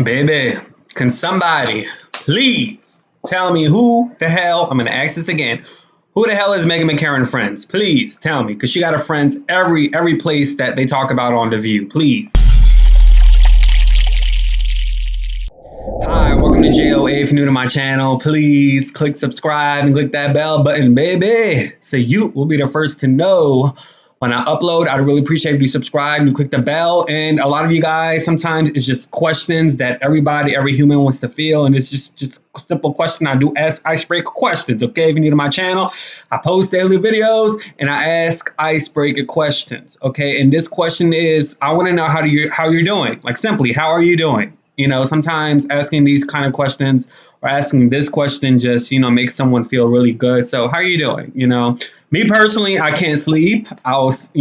Baby, can somebody please tell me who the hell, I'm going to ask this again, who the hell is Meghan McCain friends? Please tell me, because she got her friends every place that they talk about on The View. Please. Hi, welcome to JOA. If you're new to my channel, please click subscribe and click that bell button, baby, so you will be the first to know when I upload. I'd really appreciate if you subscribe, you click the bell. And a lot of you guys, sometimes it's just questions that every human wants to feel. And it's just a simple question. I do ask icebreaker questions, okay? If you're new to my channel, I post daily videos and I ask icebreaker questions, okay? And this question is, I want to know how you're doing. Like simply, how are you doing? You know, sometimes asking these kind of questions or asking this question just, makes someone feel really good. So how are you doing? Me personally, I can't sleep. I was,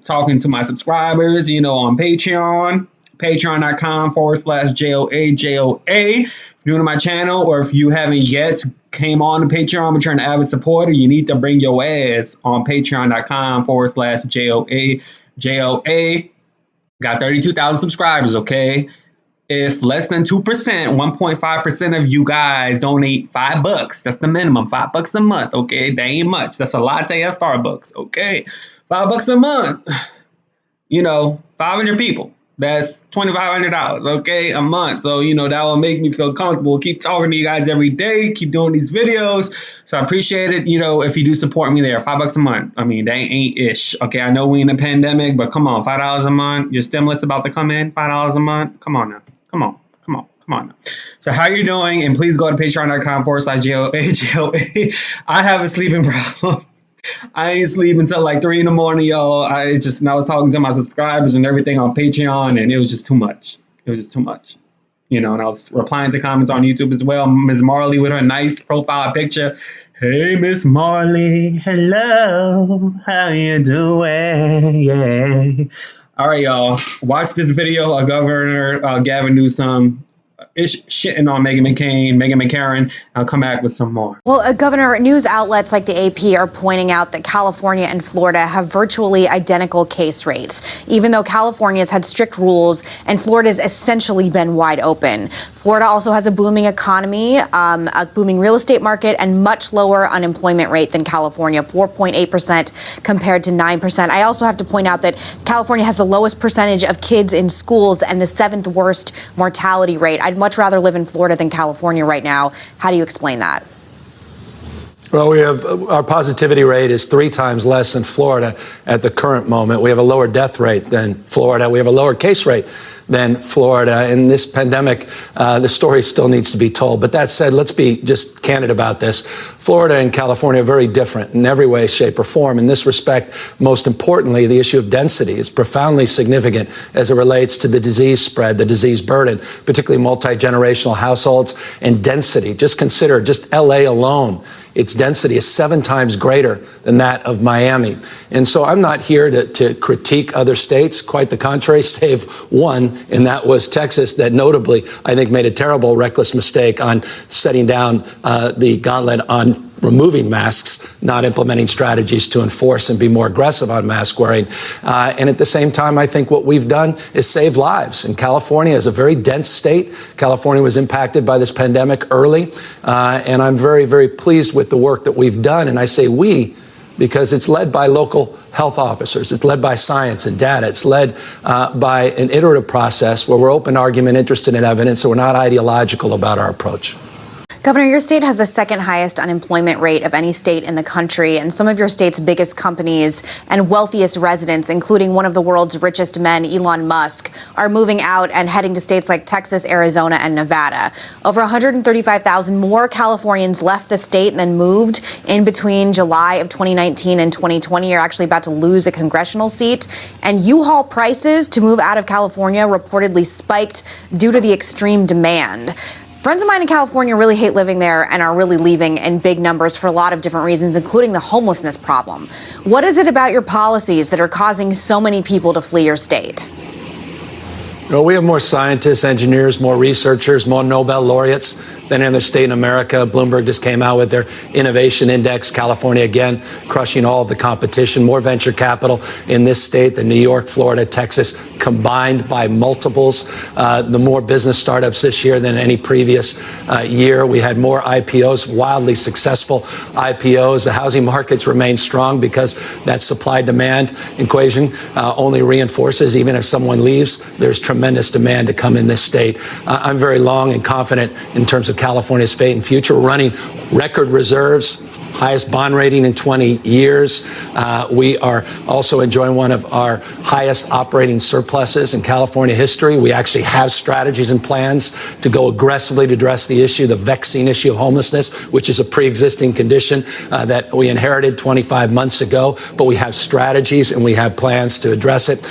talking to my subscribers, on Patreon, patreon.com/JOA. If you're new to my channel, or if you haven't yet came on to Patreon, but you're an avid supporter, you need to bring your ass on patreon.com/JOA. Got 32,000 subscribers, okay? If less than 2%, 1.5% of you guys donate $5, that's the minimum, $5 a month, okay? That ain't much. That's a latte at Starbucks, okay? $5 a month, 500 people. That's $2,500, okay, a month. So, that will make me feel comfortable. Keep talking to you guys every day. Keep doing these videos. So I appreciate it, if you do support me there. $5 a month. I mean, that ain't ish. Okay, I know we in a pandemic, but come on, $5 a month. Your stimulus about to come in, $5 a month. Come on now. Come on. So how you doing? And please go to patreon.com/JOA. I have a sleeping problem. I ain't sleep until like 3 in the morning, y'all. I was talking to my subscribers and everything on Patreon, and it was just too much. And I was replying to comments on YouTube as well. Ms. Marley with her nice profile picture. Hey, Miss Marley. Hello. How you doing? Yeah. All right, y'all. Watch this video of Governor Gavin Newsom shitting on Meghan McCain. I'll come back with some more. Well, Governor, news outlets like the AP are pointing out that California and Florida have virtually identical case rates, even though California's had strict rules and Florida's essentially been wide open. Florida also has a booming economy, a booming real estate market, and much lower unemployment rate than California, 4.8% compared to 9%. I also have to point out that California has the lowest percentage of kids in schools and the 7th worst mortality rate. I'd much rather live in Florida than California right now. How do you explain that? Well, our positivity rate is 3 times less than Florida at the current moment. We have a lower death rate than Florida. We have a lower case rate than Florida. In this pandemic, the story still needs to be told. But that said, let's be just candid about this. Florida and California are very different in every way, shape, or form. In this respect, most importantly, the issue of density is profoundly significant as it relates to the disease spread, the disease burden, particularly multi-generational households and density. Just consider just LA alone. Its density is 7 times greater than that of Miami. And so I'm not here to critique other states, quite the contrary, save one, and that was Texas, that notably, I think, made a terrible, reckless mistake on setting down the gauntlet on removing masks, not implementing strategies to enforce and be more aggressive on mask wearing. And at the same time, I think what we've done is save lives. And California is a very dense state. California was impacted by this pandemic early. And I'm very, very pleased with the work that we've done. And I say we, because it's led by local health officers. It's led by science and data. It's led by an iterative process where we're open argument, interested in evidence, so we're not ideological about our approach. Governor, your state has the 2nd highest unemployment rate of any state in the country, and some of your state's biggest companies and wealthiest residents, including one of the world's richest men, Elon Musk, are moving out and heading to states like Texas, Arizona, and Nevada. Over 135,000 more Californians left the state than moved in between July of 2019 and 2020. You're actually about to lose a congressional seat. And U-Haul prices to move out of California reportedly spiked due to the extreme demand. Friends of mine in California really hate living there and are really leaving in big numbers for a lot of different reasons, including the homelessness problem. What is it about your policies that are causing so many people to flee your state? Well, we have more scientists, engineers, more researchers, more Nobel laureates than any other state in America. Bloomberg just came out with their innovation index. California, again, crushing all of the competition. More venture capital in this state than New York, Florida, Texas combined by multiples. The more business startups this year than any previous year. We had more IPOs, wildly successful IPOs. The housing markets remain strong because that supply-demand equation only reinforces, even if someone leaves, there's tremendous demand to come in this state. I'm very long and confident in terms of California's fate and future. We're running record reserves, highest bond rating in 20 years. We are also enjoying one of our highest operating surpluses in California history. We actually have strategies and plans to go aggressively to address the issue, the vexing issue of homelessness, which is a pre-existing condition that we inherited 25 months ago. But we have strategies and we have plans to address it.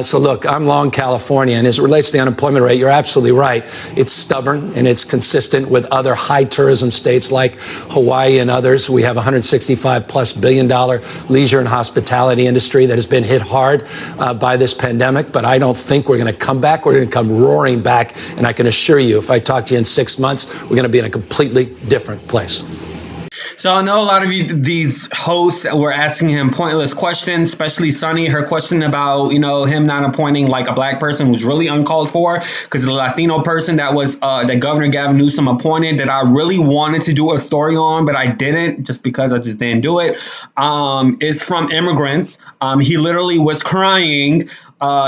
So look, I'm long California, and as it relates to the unemployment rate, you're absolutely right. It's stubborn and it's consistent with other high tourism states like Hawaii and others. We have $165+ billion leisure and hospitality industry that has been hit hard by this pandemic. But I don't think we're going to come back. We're going to come roaring back. And I can assure you, if I talk to you in 6 months, we're going to be in a completely different place. So I know a lot of these hosts were asking him pointless questions, especially Sunny. Her question about, him not appointing like a black person was really uncalled for, because the Latino person that was that Governor Gavin Newsom appointed that I really wanted to do a story on, but I didn't just because I just didn't do it, is from immigrants. He literally was crying,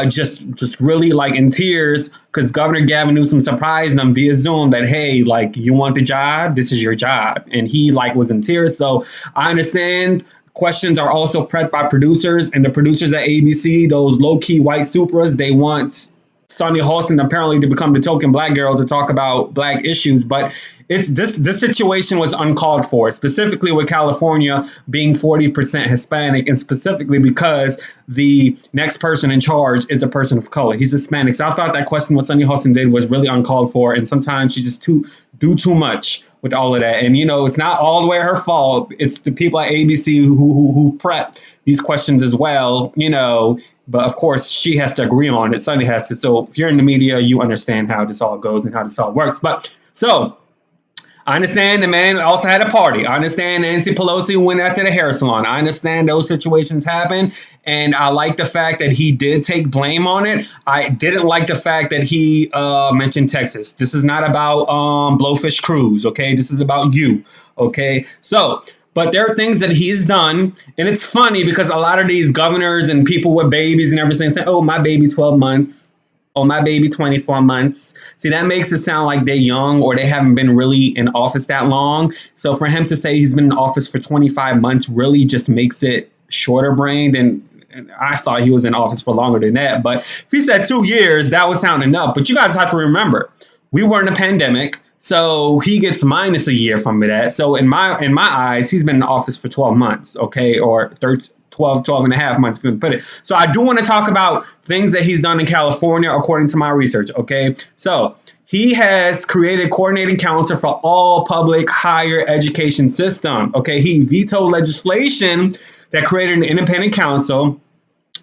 just really like in tears, because Governor Gavin Newsom surprised him via Zoom that, hey, like, you want the job? This is your job. And he was in tears. So I understand questions are also prepped by producers, and the producers at ABC, those low key white Supras, they want Sonny Halston apparently to become the token black girl to talk about black issues. But it's this situation was uncalled for, specifically with California being 40% Hispanic, and specifically because the next person in charge is a person of color. He's Hispanic. So I thought that question what Sonny Halston did was really uncalled for, and sometimes she just do too much with all of that. And it's not all the way her fault. It's the people at ABC who prep these questions as well. But of course, she has to agree on it. Sonny has to. So if you're in the media, you understand how this all goes and how this all works. But so I understand the man also had a party. I understand Nancy Pelosi went out to the hair salon. I understand those situations happen. And I like the fact that he did take blame on it. I didn't like the fact that he mentioned Texas. This is not about Blowfish Cruise, okay? This is about you, okay? So, but there are things that he's done. And it's funny because a lot of these governors and people with babies and everything say, oh, my baby 12 months. Oh, my baby 24 months. See, that makes it sound like they're young or they haven't been really in office that long. So for him to say he's been in office for 25 months really just makes it shorter brained. And I thought he was in office for longer than that. But if he said 2 years, that would sound enough. But you guys have to remember, we were in a pandemic. So he gets minus a year from that. So in my eyes, he's been in office for 12 months, okay, or 12 and a half months, if you put it. So I do want to talk about things that he's done in California, according to my research, okay? So he has created coordinating council for all public higher education system, okay? He vetoed legislation that created an independent council.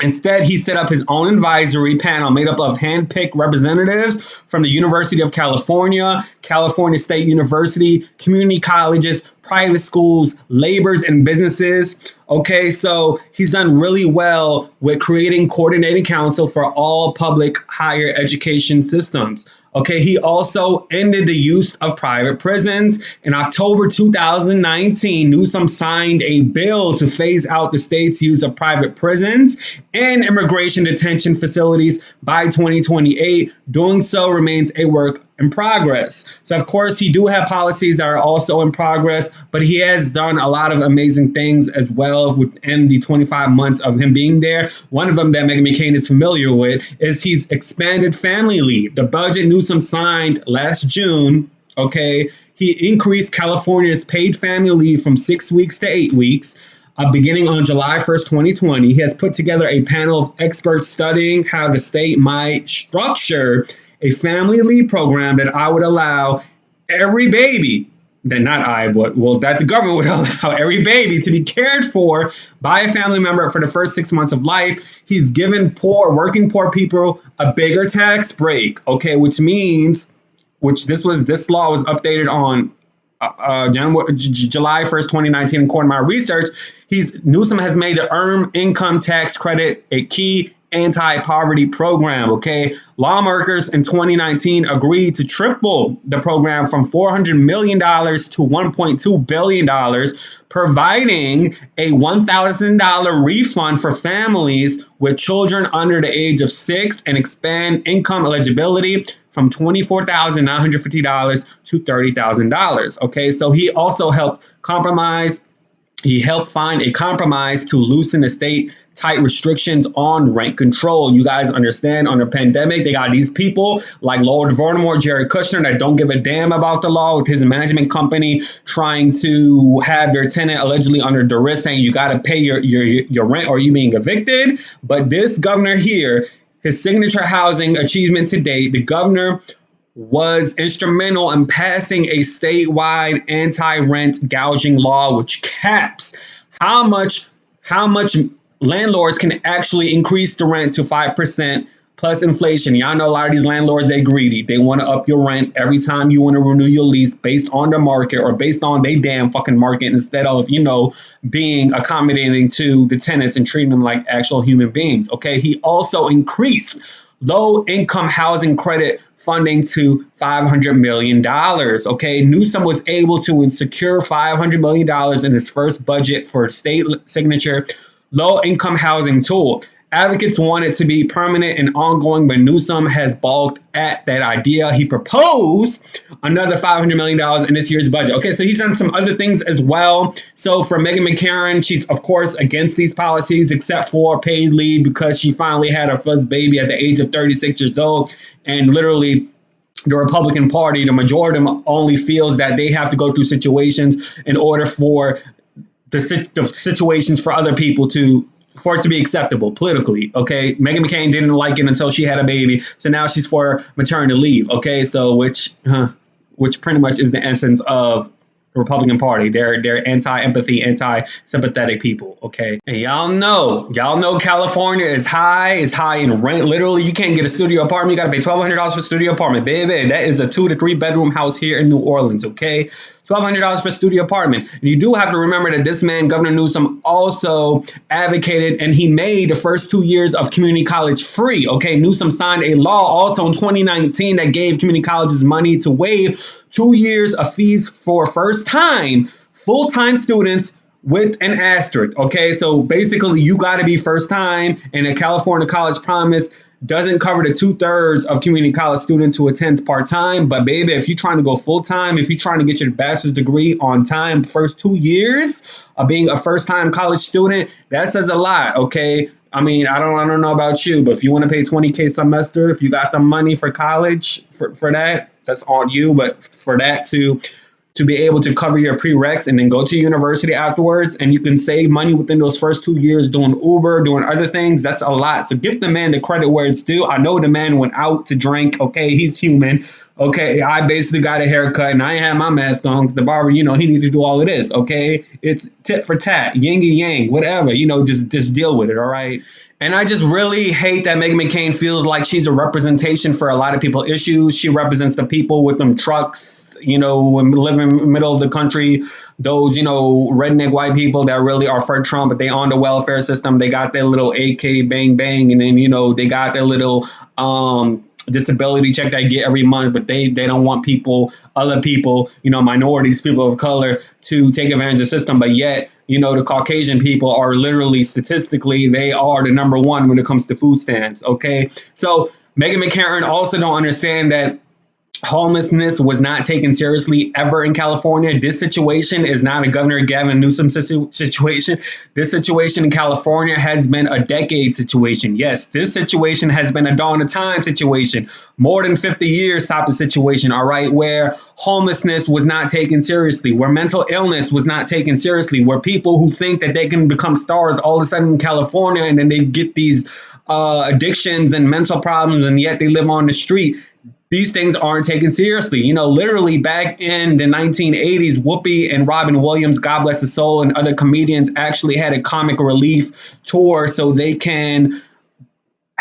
Instead, he set up his own advisory panel made up of hand-picked representatives from the University of California, California State University, community colleges, private schools, laborers, and businesses. Okay, so he's done really well with creating coordinating council for all public higher education systems. Okay, he also ended the use of private prisons. In October 2019, Newsom signed a bill to phase out the state's use of private prisons and immigration detention facilities by 2028. Doing so remains a work in progress. So, of course, he do have policies that are also in progress, but he has done a lot of amazing things as well within the 25 months of him being there. One of them that Meghan McCain is familiar with is he's expanded family leave. The budget Newsom signed last June, okay, he increased California's paid family leave from 6 weeks to 8 weeks. Beginning on July 1st, 2020, he has put together a panel of experts studying how the state might structure a family leave program that I would allow every baby, that the government would allow every baby to be cared for by a family member for the first 6 months of life. He's given working poor people a bigger tax break, okay, which means which this law was updated on July 1st, 2019, according to my research. Newsom has made the Earned Income Tax Credit a key anti-poverty program. Okay, lawmakers in 2019 agreed to triple the program from $400 million to $1.2 billion, providing a $1,000 refund for families with children under the age of 6 and expand income eligibility from $24,950 to $30,000. Okay, so he also helped find a compromise to loosen the state tight restrictions on rent control. You guys understand, under pandemic, they got these people like Lord Voldemort, Jared Kushner, that don't give a damn about the law, with his management company trying to have their tenant allegedly under duress, saying you got to pay your rent or you being evicted. But this governor here, his signature housing achievement to date, the governor was instrumental in passing a statewide anti-rent gouging law, which caps how much landlords can actually increase the rent to 5% plus inflation. Y'all know a lot of these landlords, they greedy. They want to up your rent every time you want to renew your lease based on the market or based on they damn fucking market, instead of, being accommodating to the tenants and treating them like actual human beings. Okay. He also increased low income housing credit funding to $500 million. Okay. Newsom was able to secure $500 million in his first budget for state signature low-income housing tool. Advocates want it to be permanent and ongoing, but Newsom has balked at that idea. He proposed another $500 million in this year's budget. Okay, so he's done some other things as well. So for Meghan McCain, she's, of course, against these policies, except for paid leave, because she finally had her first baby at the age of 36 years old. And literally, the Republican Party, the majority of them only feels that they have to go through situations in order for the situations for other people for it to be acceptable politically. Okay, Meghan McCain didn't like it until she had a baby, so now she's for maternity leave. Okay, so which pretty much is the essence of the Republican Party. They're anti-empathy, anti-sympathetic people. Okay, and y'all know California is high in rent. Literally, you can't get a studio apartment. You got to pay $1,200 for a studio apartment, baby. That is a 2 to 3 bedroom house here in New Orleans. Okay. $1,200 for a studio apartment. And you do have to remember that this man, Governor Newsom, also advocated and he made the first 2 years of community college free. Okay, Newsom signed a law also in 2019 that gave community colleges money to waive 2 years of fees for first-time, full-time students with an asterisk. Okay, so basically you got to be first-time, and a California college promise doesn't cover the 2/3 of community college students who attends part-time. But baby, if you're trying to go full-time, if you're trying to get your bachelor's degree on time, first 2 years of being a first-time college student, that says a lot. Okay, I mean, I don't know about you, but if you want to pay $20,000 semester, if you got the money for college for that, that's on you. But for that to be able to cover your prereqs and then go to university afterwards, and you can save money within those first 2 years doing Uber, doing other things, that's a lot. So give the man the credit where it's due. I know the man went out to drink. Okay, he's human. Okay, I basically got a haircut and I ain't had my mask on. The barber, he needed to do all of this. Okay, it's tit for tat, yin and yang, whatever. Just deal with it. All right. And I just really hate that Meghan McCain feels like she's a representation for a lot of people's issues. She represents the people with them trucks, living in the middle of the country, those, redneck white people that really are for Trump, but they on the welfare system. They got their little AK bang bang, and then, they got their little disability check they get every month, but they don't want other people, minorities, people of color to take advantage of the system. But yet, the Caucasian people are literally, statistically, they are the number one when it comes to food stamps. Okay. So Meghan McCain also don't understand that homelessness was not taken seriously ever in California. This situation is not a Governor Gavin Newsom situation. This situation in California has been a decade situation. Yes, this situation has been a dawn of time situation, more than 50 years type of situation, all right, where homelessness was not taken seriously, where mental illness was not taken seriously, where people who think that they can become stars all of a sudden in California and then they get these addictions and mental problems, and yet they live on the street. These things aren't taken seriously. Literally back in the 1980s, Whoopi and Robin Williams, God bless his soul, and other comedians actually had a comic relief tour so they can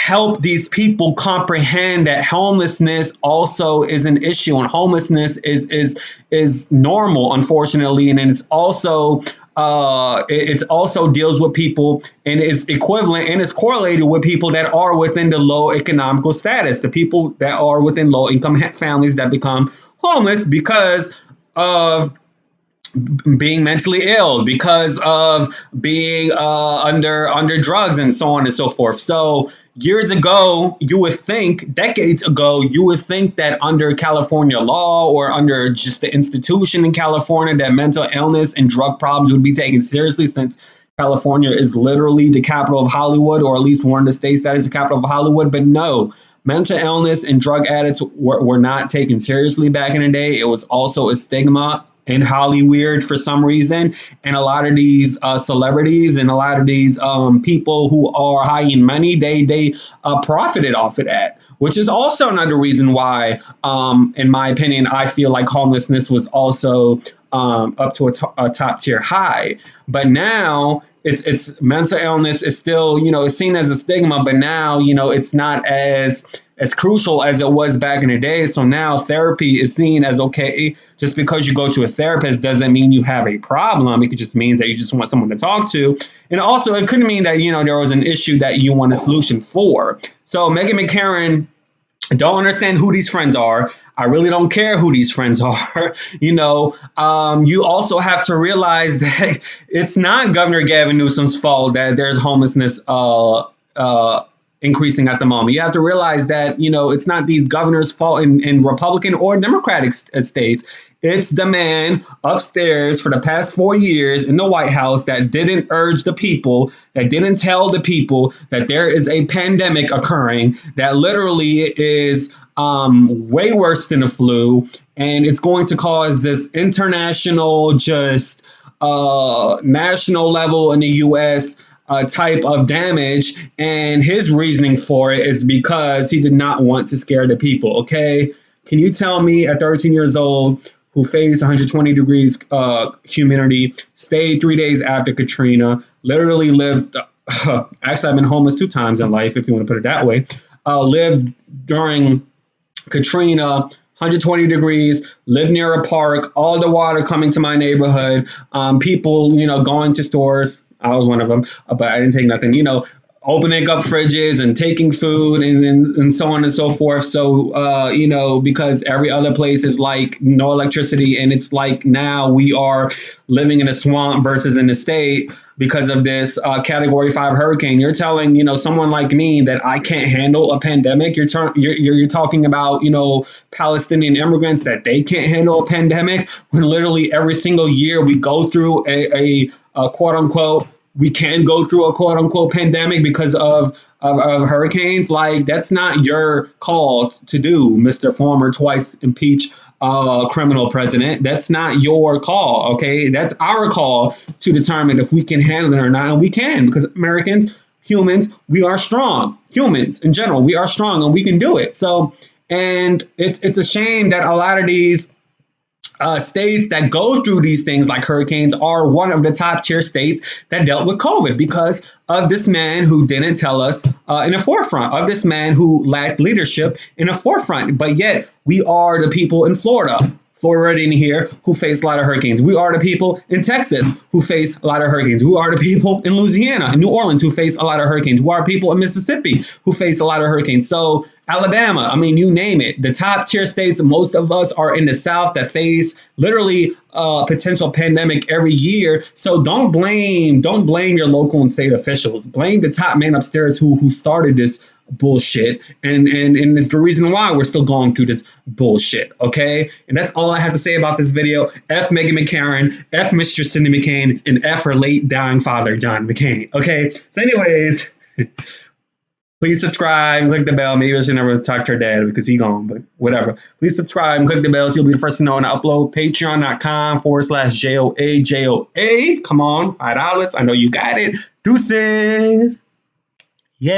help these people comprehend that homelessness also is an issue, and homelessness is normal, unfortunately, and then it's also it also deals with people and is equivalent and is correlated with people that are within the low economical status, the people that are within low income families that become homeless because of being mentally ill, because of being under drugs and so on and so forth. So years ago, you would think, decades ago, you would think that under California law or under just the institution in California, that mental illness and drug problems would be taken seriously, since California is literally the capital of Hollywood, or at least one of the states that is the capital of Hollywood. But no, mental illness and drug addicts were not taken seriously back in the day. It was also a stigma in Hollywood for some reason. And a lot of these celebrities and a lot of these people who are high in money, they profited off of that, which is also another reason why, in my opinion, I feel like homelessness was also up to a top tier high. But now it's mental illness is still, it's seen as a stigma, but now, it's not as crucial as it was back in the day. So now therapy is seen as okay. Just because you go to a therapist doesn't mean you have a problem. It just means that you just want someone to talk to. And also it couldn't mean that, there was an issue that you want a solution for. So Meghan McCain, don't understand who these friends are. I really don't care who these friends are. You also have to realize that it's not Governor Gavin Newsom's fault that there's homelessness increasing at the moment. You have to realize that, it's not these governors' fault in Republican or Democratic states. It's the man upstairs for the past 4 years in the White House that didn't urge the people, that didn't tell the people that there is a pandemic occurring that literally is way worse than the flu. And it's going to cause this international, just national level in the U.S. Type of damage. And his reasoning for it is because he did not want to scare the people. Okay. Can you tell me at 13 years old, who faced 120 degrees humidity, stayed 3 days after Katrina, literally lived, actually I've been homeless 2 times in life, if you want to put it that way, lived during Katrina, 120 degrees, lived near a park, all the water coming to my neighborhood, people, going to stores. I was one of them, but I didn't take nothing, opening up fridges and taking food and so on and so forth. So, because every other place is like no electricity. And it's like now we are living in a swamp versus in a state because of this Category 5 hurricane. You're telling, someone like me that I can't handle a pandemic. You're talking about, Palestinian immigrants that they can't handle a pandemic, when literally every single year we go through a quote unquote, we can go through a quote unquote pandemic because of hurricanes. Like, that's not your call to do, Mr. Former twice impeached criminal president. That's not your call. Okay. That's our call to determine if we can handle it or not. And we can, because Americans, humans, we are strong. Humans in general, we are strong and we can do it. So, and it's a shame that a lot of these states that go through these things like hurricanes are one of the top tier states that dealt with COVID, because of this man who didn't tell us in the forefront, of this man who lacked leadership in the forefront. But yet we are the people in Florida in here who face a lot of hurricanes. We are the people in Texas who face a lot of hurricanes. We are the people in Louisiana and New Orleans who face a lot of hurricanes. We are people in Mississippi who face a lot of hurricanes. So Alabama, you name it. The top tier states, most of us are in the South that face literally a potential pandemic every year. So don't blame your local and state officials. Blame the top man upstairs who started this bullshit. And it's the reason why we're still going through this bullshit. Okay. And that's all I have to say about this video. F Meghan McCain, F Mr. Cindy McCain, and F her late dying father, John McCain. Okay. So anyways, please subscribe and click the bell. Maybe I should never talk to her dad because he's gone, but whatever. Please subscribe and click the bell so you'll be the first to know when I upload. Patreon.com/JOAJOA. Come on, $5. I know you got it. Deuces. Yay.